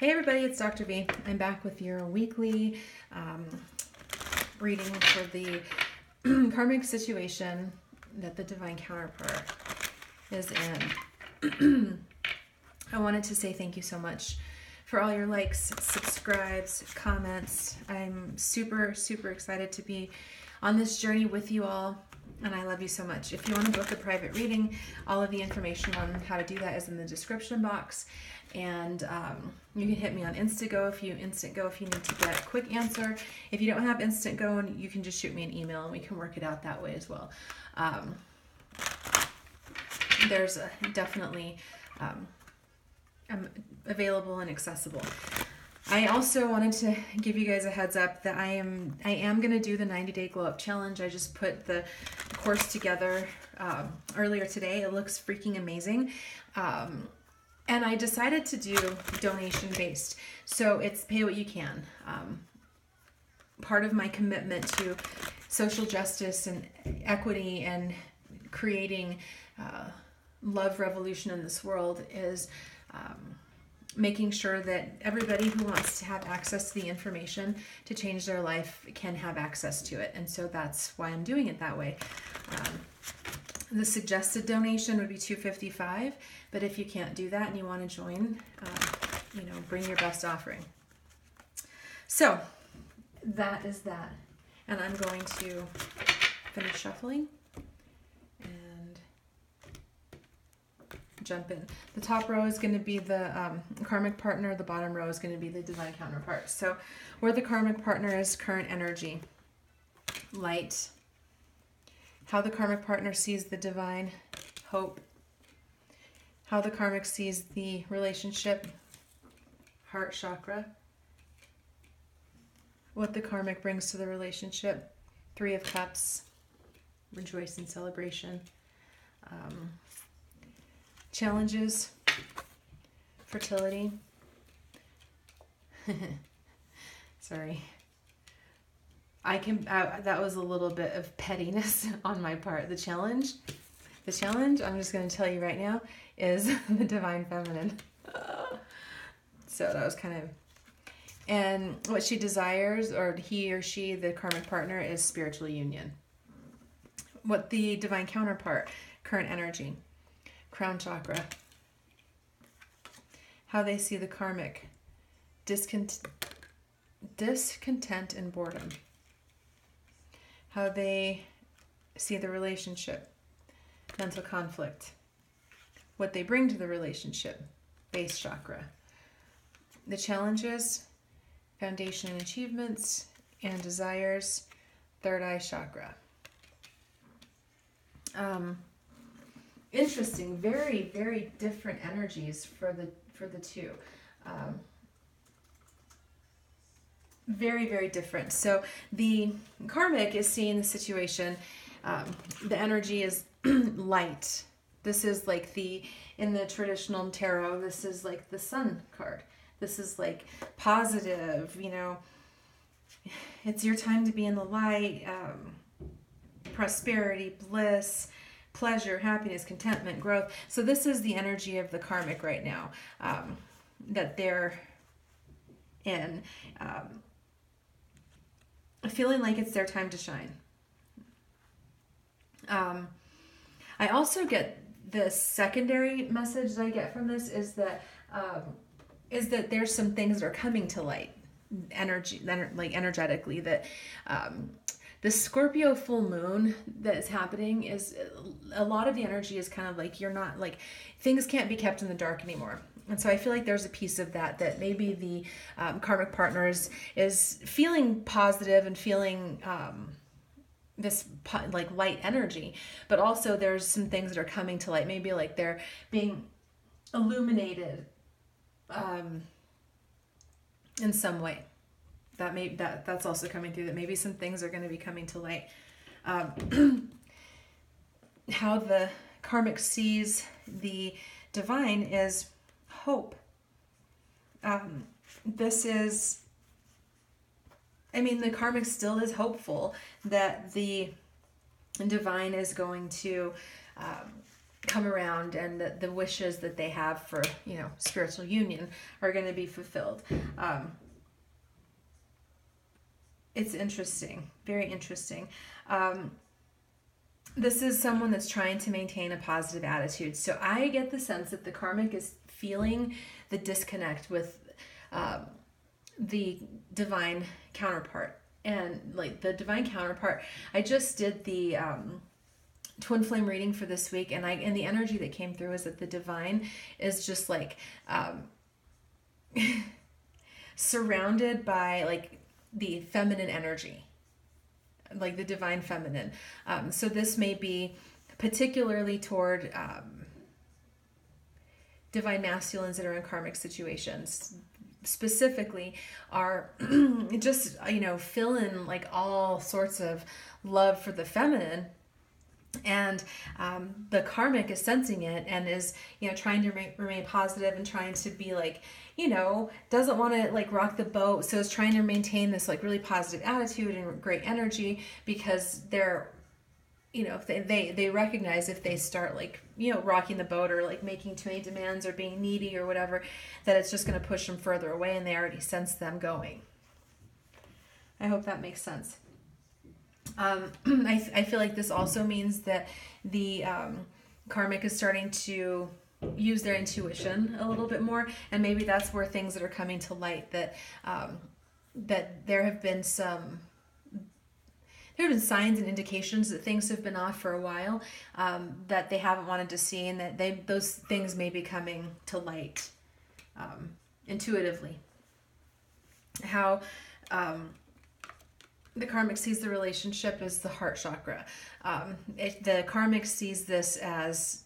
Hey everybody, it's Dr. V. I'm back with your weekly reading for the karmic situation that the divine counterpart is in. I wanted to say thank you so much for all your likes, subscribes, comments. I'm super, super excited to be on this journey with you all, and I love you so much. If you want to book a private reading, all of the information on how to do that is in the description box. And you can hit me on Instant Go if you need to get a quick answer. If you don't have Instant Go, you can just shoot me an email and we can work it out that way as well. There's definitely available and accessible. I also wanted to give you guys a heads up that I am going to do the 90-day glow up challenge. I just put the course together earlier today. It looks freaking amazing. And I decided to do donation based. So it's pay what you can. Part of my commitment to social justice and equity and creating love revolution in this world is making sure that everybody who wants to have access to the information to change their life can have access to it. And so that's why I'm doing it that way. The suggested donation would be $255, but if you can't do that and you want to join, bring your best offering. So that is that. And I'm going to finish shuffling and jump in. The top row is going to be the karmic partner. The bottom row is going to be the divine counterpart. So where the karmic partner is current energy, light. How the karmic partner sees the divine, hope. How the karmic sees the relationship, heart chakra. What the karmic brings to the relationship, 3 of Cups, rejoice and celebration. Challenges, fertility. Sorry. That was a little bit of pettiness on my part. The challenge, I'm just going to tell you right now, is the divine feminine. So that was kind of, and what she desires, or he or she, the karmic partner, is spiritual union. What the divine counterpart, current energy, crown chakra. How they see the karmic, discontent and boredom. How they see the relationship, mental conflict. What they bring to the relationship, base chakra. The challenges, foundation and achievements, and desires, third eye chakra. Interesting, very, very different energies for the two. Very, very different. So the karmic is seeing the situation. The energy is light. This is like in the traditional tarot, this is like the sun card. This is like positive, it's your time to be in the light, prosperity, bliss, pleasure, happiness, contentment, growth. So this is the energy of the karmic right now, that they're in. Feeling like it's their time to shine. I also get the secondary message that I get from this is that there's some things that are coming to light, energetically. That the Scorpio full moon that is happening is a lot of the energy is kind of like you're not like things can't be kept in the dark anymore. And so I feel like there's a piece of that maybe the karmic partners is feeling positive and feeling this like light energy, but also there's some things that are coming to light. Maybe like they're being illuminated in some way. That's also coming through. That maybe some things are going to be coming to light. How the karmic sees the divine is hope. The karmic still is hopeful that the divine is going to come around, and the wishes that they have for, you know, spiritual union are going to be fulfilled. It's interesting, very interesting. This is someone that's trying to maintain a positive attitude. So I get the sense that the karmic is feeling the disconnect with the divine counterpart. And like the divine counterpart, I just did the twin flame reading for this week, and the energy that came through is that the divine is just like surrounded by like the feminine energy, like the divine feminine. So this may be particularly toward divine masculines that are in karmic situations, specifically are just, you know, fill in like all sorts of love for the feminine. And the karmic is sensing it and is, you know, trying to remain positive and trying to be like, you know, doesn't want to like rock the boat. So it's trying to maintain this like really positive attitude and great energy, because they're, you know, if they recognize if they start like, you know, rocking the boat or like making too many demands or being needy or whatever, that it's just going to push them further away, and they already sense them going. I hope that makes sense. I feel like this also means that the karmic is starting to use their intuition a little bit more, and maybe that's where things that are coming to light, that that there have been signs and indications that things have been off for a while, that they haven't wanted to see, and that those things may be coming to light intuitively. How the karmic sees the relationship as the heart chakra. The karmic sees this as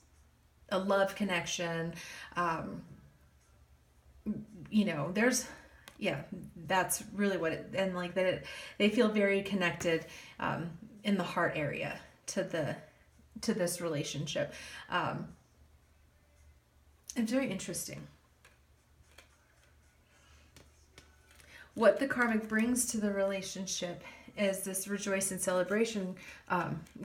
a love connection. You know, that's really what it, and like that they feel very connected in the heart area to this relationship. It's very interesting. What the karmic brings to the relationship is this rejoice and celebration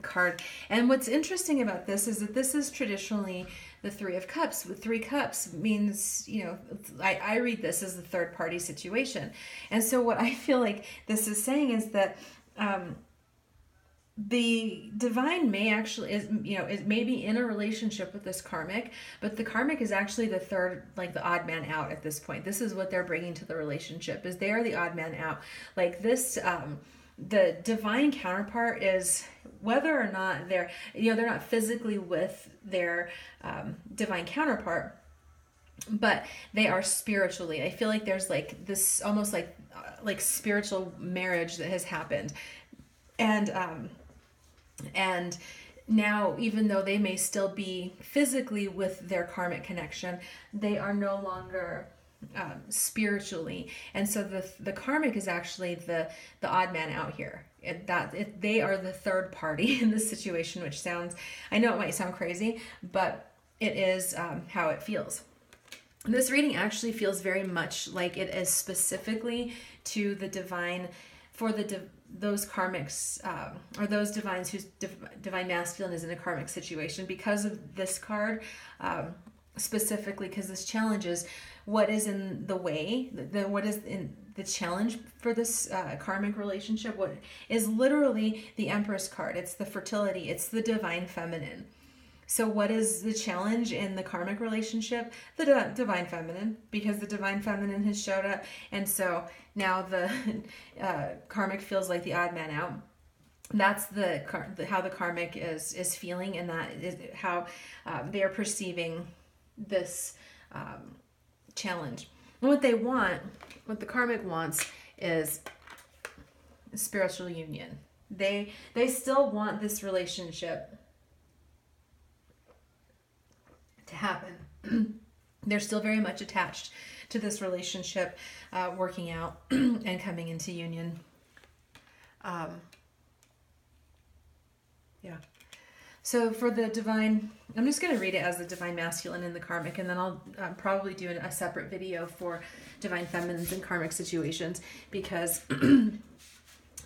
card. And what's interesting about this is that this is traditionally the Three of Cups. With 3 cups means, you know, I read this as a third party situation. And so what I feel like this is saying is that the divine may actually, it may be in a relationship with this karmic, but the karmic is actually the third, like the odd man out at this point. This is what they're bringing to the relationship, is they are the odd man out. Like this, the divine counterpart is, whether or not they're not physically with their divine counterpart, but they are spiritually. I feel like there's like this almost like spiritual marriage that has happened. And now, even though they may still be physically with their karmic connection, they are no longer spiritually. And so the karmic is actually the odd man out here. They are the third party in this situation, which sounds, I know it might sound crazy, but it is how it feels. This reading actually feels very much like it is specifically to the divine, for those karmics, or those divines whose divine masculine is in a karmic situation, because of this card, specifically because this challenges what is in the way, what is in the challenge for this karmic relationship. What is literally the Empress card. It's the fertility. It's the divine feminine. So what is the challenge in the karmic relationship? The divine feminine, because the divine feminine has showed up. And so now the karmic feels like the odd man out. That's how the karmic is feeling, and that is how they are perceiving this challenge. And what the karmic wants, is spiritual union. They still want this relationship to happen. They're still very much attached to this relationship working out and coming into union. Yeah. So for the divine, I'm just going to read it as the divine masculine and the karmic, and then I'll probably do a separate video for divine feminines and karmic situations, because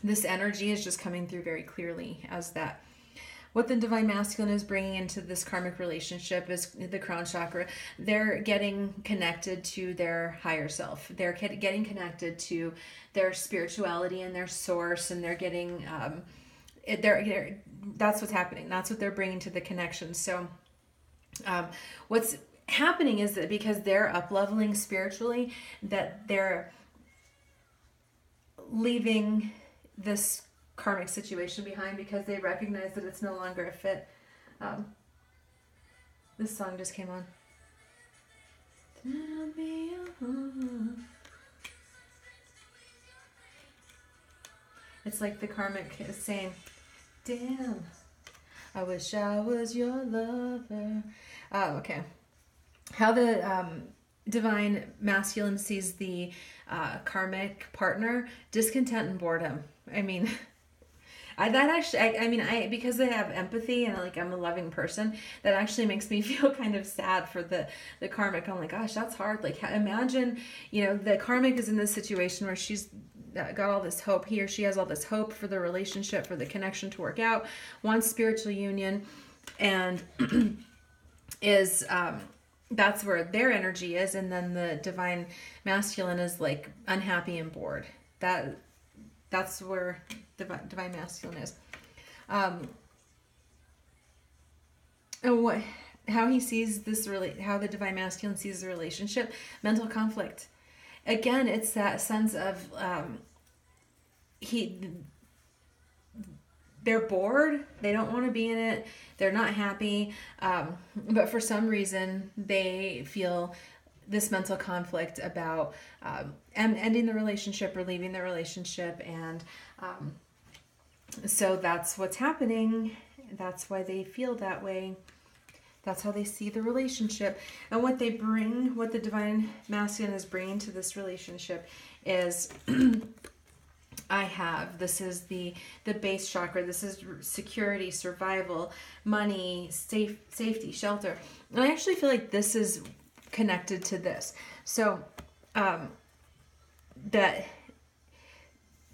this energy is just coming through very clearly as that. what the divine masculine is bringing into this karmic relationship is the crown chakra. They're getting connected to their higher self. They're getting connected to their spirituality and their source, and they're getting that's what's happening. That's what they're bringing to the connection. So what's happening is that because they're up leveling spiritually, that they're leaving this karmic situation behind because they recognize that it's no longer a fit. This song just came on. It's like the karmic is saying, damn, I wish I was your lover. Oh, okay. How the divine masculine sees the karmic partner: discontent and boredom. I mean, because they have empathy and like I'm a loving person, that actually makes me feel kind of sad for the karmic. I'm like, gosh, that's hard. Like, imagine, the karmic is in this situation where she's got all this hope. He or she has all this hope for the relationship, for the connection to work out, wants spiritual union, and is that's where their energy is. And then the divine masculine is like unhappy and bored. That's where divine masculine is. And how he sees this, how the divine masculine sees the relationship: mental conflict. Again, it's that sense of they're bored, they don't want to be in it, they're not happy, but for some reason they feel this mental conflict about ending the relationship or leaving the relationship, and so that's what's happening. That's why they feel that way. That's how they see the relationship. And what they bring, what the divine masculine is bringing to this relationship is, this is the base chakra. This is security, survival, money, safety, shelter. And I actually feel like this is connected to this. So that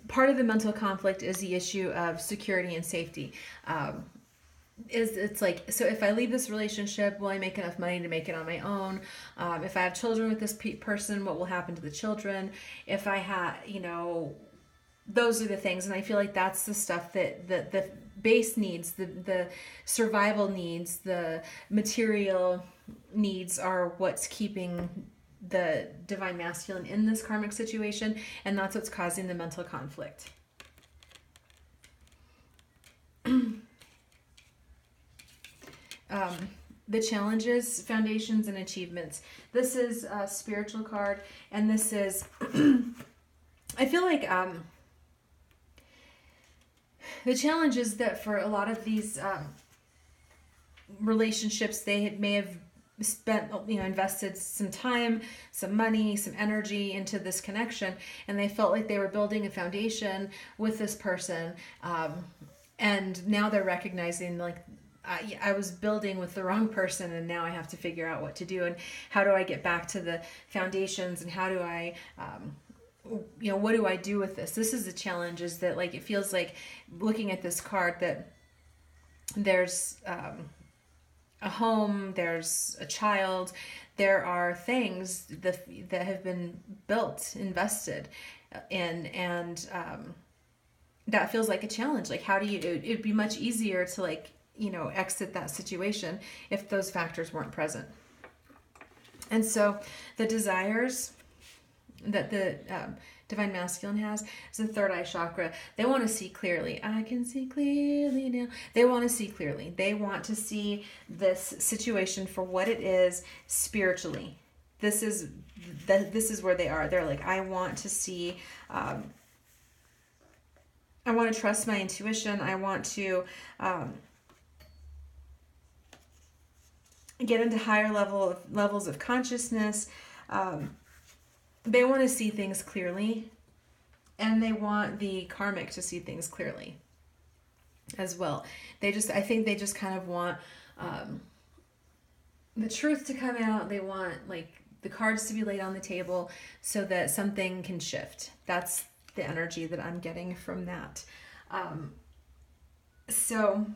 part of the mental conflict is the issue of security and safety. It's like, so if I leave this relationship, will I make enough money to make it on my own? If I have children with this person, what will happen to the children? If I have, those are the things. And I feel like that's the stuff that the base needs, the survival needs, the material needs are what's keeping the divine masculine in this karmic situation. And that's what's causing the mental conflict. The challenges, foundations, and achievements. This is a spiritual card, and this is, I feel like the challenge is that for a lot of these relationships, they may have spent, invested some time, some money, some energy into this connection, and they felt like they were building a foundation with this person, and now they're recognizing, like, I was building with the wrong person, and now I have to figure out what to do, and how do I get back to the foundations, and how do I, what do I do with this? This is the challenge, is that, like, it feels like, looking at this card, that there's a home, there's a child, there are things that have been built, invested in, and that feels like a challenge. Like, how do you, it'd be much easier to, like, exit that situation if those factors weren't present. And so the desires that the divine masculine has is the third eye chakra. They want to see clearly. I can see clearly now. They want to see clearly. They want to see this situation for what it is spiritually. This is where they are. They're like, I want to see, I want to trust my intuition. I want to get into higher levels of consciousness. They want to see things clearly, and they want the karmic to see things clearly as well. I think they just kind of want the truth to come out. They want, like, the cards to be laid on the table so that something can shift. That's the energy that I'm getting from that. So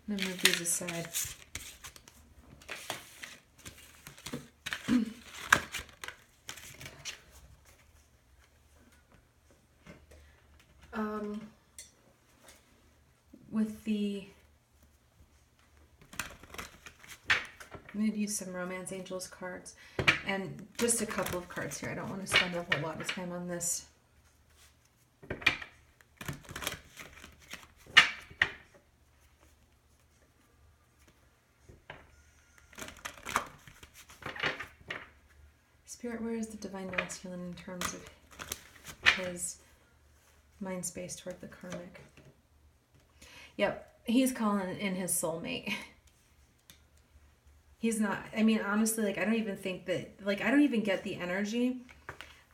I'm going to move these aside. With the, I'm going to use some Romance Angels cards and just a couple of cards here. I don't want to spend a whole lot of time on this. Spirit, where is the Divine Masculine in terms of his mind space toward the karmic? Yep, he's calling in his soulmate. He's not, I mean, honestly, like, I don't even think that, like, I don't even get the energy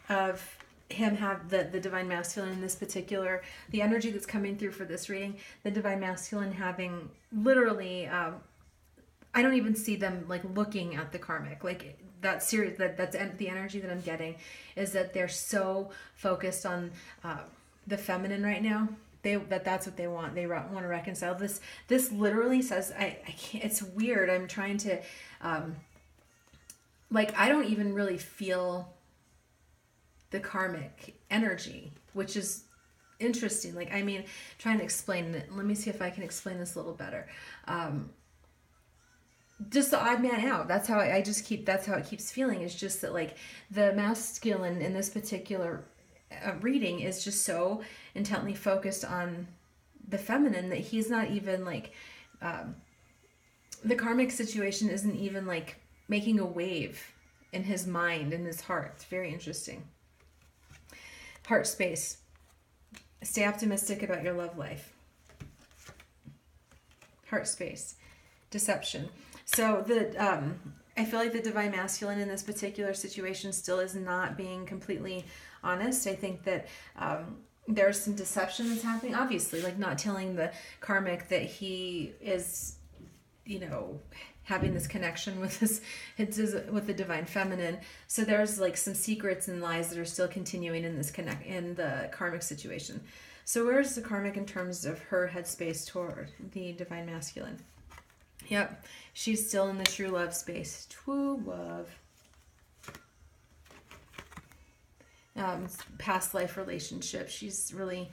of him have the Divine Masculine in this particular, the energy that's coming through for this reading, the Divine Masculine having literally, I don't even see them, like, looking at the karmic. Like, that's serious, that's the energy that I'm getting, is that they're so focused on the feminine right now. That's what they want. They want to reconcile. This literally says, I can't, it's weird. I'm trying to, like, I don't even really feel the karmic energy, which is interesting. Like, I mean, trying to explain it. Let me see if I can explain this a little better. Just the odd man out. That's how that's how it keeps feeling. It's just that, like, the masculine in this particular reading is just so intently focused on the feminine that he's not even, like, the karmic situation isn't even, like, making a wave in his mind, in his heart. It's very interesting. Heart space. Stay optimistic about your love life. Heart space. Deception. So I feel like the Divine Masculine in this particular situation still is not being completely honest. I think that there's some deception that's happening. Obviously, like, not telling the karmic that he is, you know, having this connection with with the Divine Feminine. So there's, like, some secrets and lies that are still continuing in the karmic situation. So where's the karmic in terms of her headspace toward the Divine Masculine? Yep, she's still in the true love space. True love. Past life relationship. She's really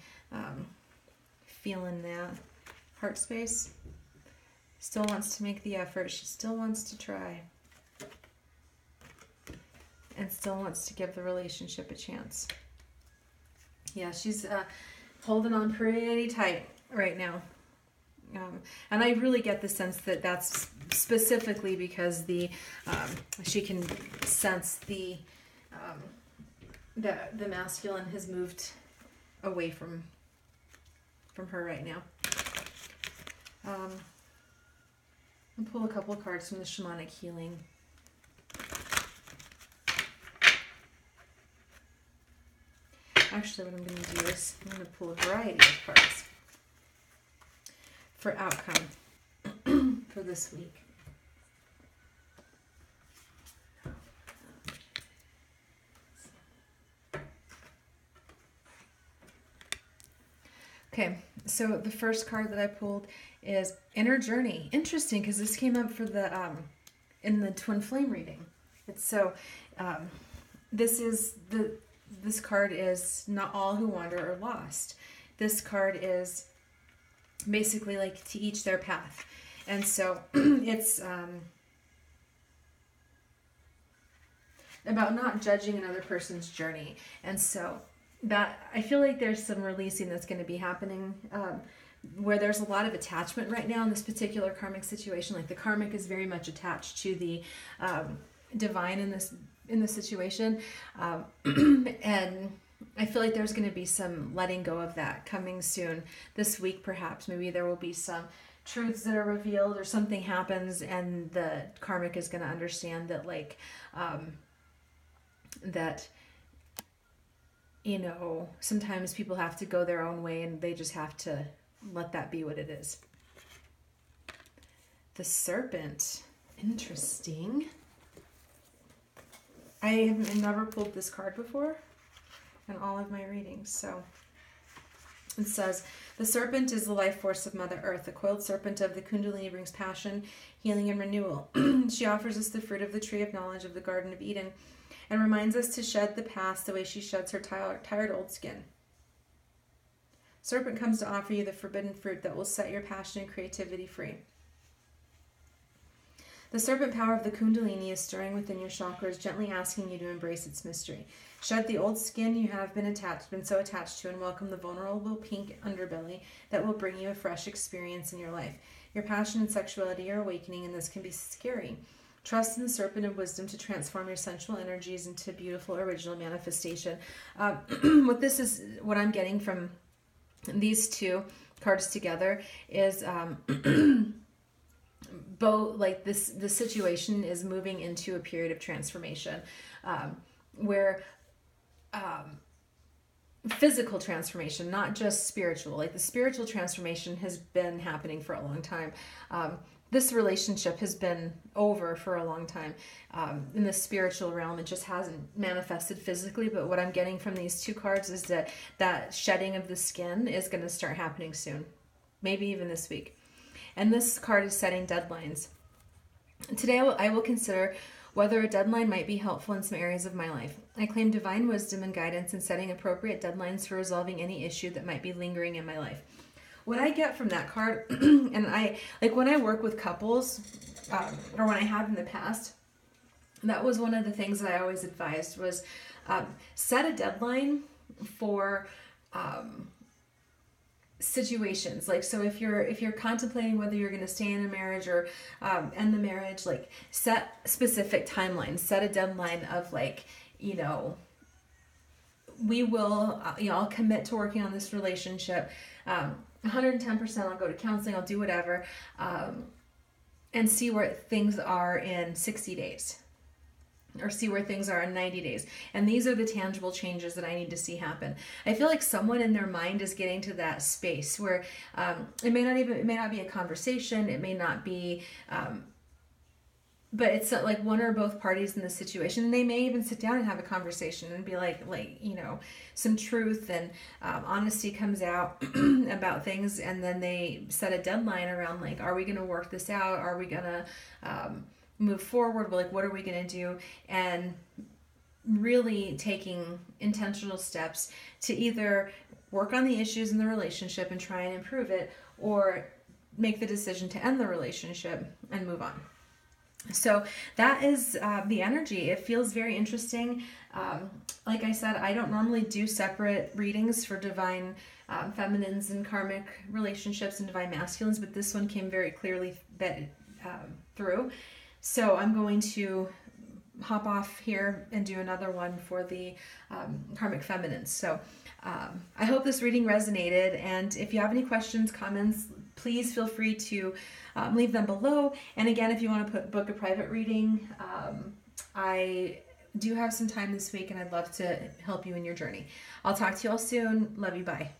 feeling that. Heart space. Still wants to make the effort. She still wants to try. And still wants to give the relationship a chance. Yeah, she's holding on pretty tight right now. And I really get the sense that that's specifically because she can sense the masculine has moved away from her right now. I'll pull a couple of cards from the shamanic healing. Actually, what I'm going to do is I'm going to pull a variety of cards for outcome for this week. Okay, so the first card that I pulled is Inner Journey. Interesting, because this came up for the in the Twin Flame reading. It's so this card is not all who wander are lost. This card is basically like to each their path. And so it's about not judging another person's journey. And so that I feel like there's some releasing that's going to be happening where there's a lot of attachment right now in this particular karmic situation. Like, the karmic is very much attached to the divine in this situation. And I feel like there's going to be some letting go of that coming soon this week, perhaps. Maybe there will be some truths that are revealed or something happens and the karmic is going to understand that, like, that, you know, sometimes people have to go their own way and they just have to let that be what it is. The Serpent. Interesting. I have never pulled this card before in all of my readings, so It says, the serpent is the life force of Mother Earth. The coiled serpent of the Kundalini brings passion, healing, and renewal. She offers us the fruit of the tree of knowledge of the Garden of Eden and reminds us to shed the past the way she sheds her tired old skin. Serpent comes to offer you the forbidden fruit that will set your passion and creativity free. The serpent power of the Kundalini is stirring within your chakras, gently asking you to embrace its mystery. Shed the old skin you have been so attached to, and welcome the vulnerable pink underbelly that will bring you a fresh experience in your life. Your passion and sexuality are awakening, and this can be scary. Trust in the serpent of wisdom to transform your sensual energies into beautiful original manifestation. What I'm getting from these two cards together is both, like, the situation is moving into a period of transformation, where physical transformation, not just spiritual. Like, the spiritual transformation has been happening for a long time. This relationship has been over for a long time. In the spiritual realm, it just hasn't manifested physically. But what I'm getting from these two cards is that shedding of the skin is going to start happening soon, maybe even this week. And this card is setting deadlines. Today I will consider whether a deadline might be helpful in some areas of my life. I claim divine wisdom and guidance in setting appropriate deadlines for resolving any issue that might be lingering in my life. What I get from that card, and when I work with couples, or when I have in the past, that was one of the things that I always advised was set a deadline for situations. Like, so if you're contemplating whether you're going to stay in a marriage or end the marriage, like, set specific timelines, set a deadline of, like, we will, I'll commit to working on this relationship, 110%. I'll go to counseling, I'll do whatever, and see where things are in 60 days. Or see where things are in 90 days. And these are the tangible changes that I need to see happen. I feel like someone in their mind is getting to that space where it may not be a conversation, it may not be, but it's like one or both parties in the situation. And they may even sit down and have a conversation and be like, some truth and honesty comes out about things. And then they set a deadline around, like, are we going to work this out? Are we going to move forward? Like, what are we going to do? And really taking intentional steps to either work on the issues in the relationship and try and improve it, or make the decision to end the relationship and move on. So that is the energy. It feels very interesting. Like I said, I don't normally do separate readings for divine feminines and karmic relationships and divine masculines, but this one came very clearly through. So I'm going to hop off here and do another one for the karmic feminines. So I hope this reading resonated. And if you have any questions, comments, please feel free to leave them below. And again, if you want to book a private reading, I do have some time this week and I'd love to help you in your journey. I'll talk to you all soon. Love you. Bye.